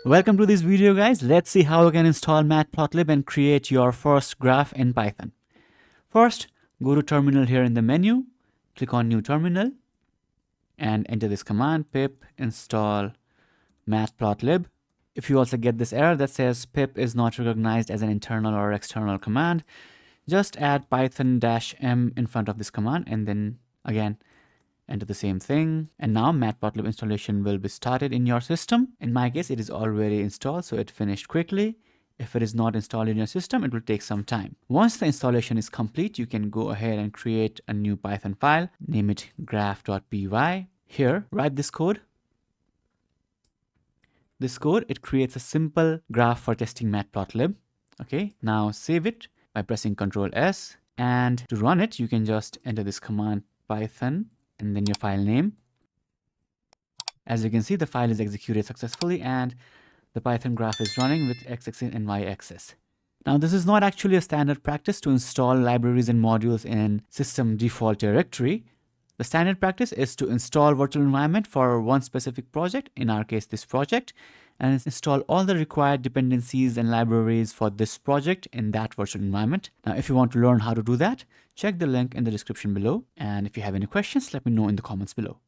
Welcome to this video, guys. Let's see how you can install Matplotlib and create your first graph in Python. First, go to terminal here in the menu, click on new terminal and enter this command pip install Matplotlib. If you also get this error that says pip is not recognized as an internal or external command, just add python-m in front of this command and then again enter the same thing, and now Matplotlib installation will be started in your system. In my case, it is already installed, so it finished quickly. If it is not installed in your system, it will take some time. Once the installation is complete, you can go ahead and create a new Python file, name it graph.py. Here, write this code. This code, it creates a simple graph for testing Matplotlib. Okay, now save it by pressing Ctrl S, and to run it, you can just enter this command python and then your file name. As you can see, the file is executed successfully and the Python graph is running with x-axis and y-axis. Now, this is not actually a standard practice to install libraries and modules in system default directory. The standard practice is to install virtual environment for one specific project, in our case this project, and install all the required dependencies and libraries for this project in that virtual environment. Now, if you want to learn how to do that, check the link in the description below. And if you have any questions, let me know in the comments below.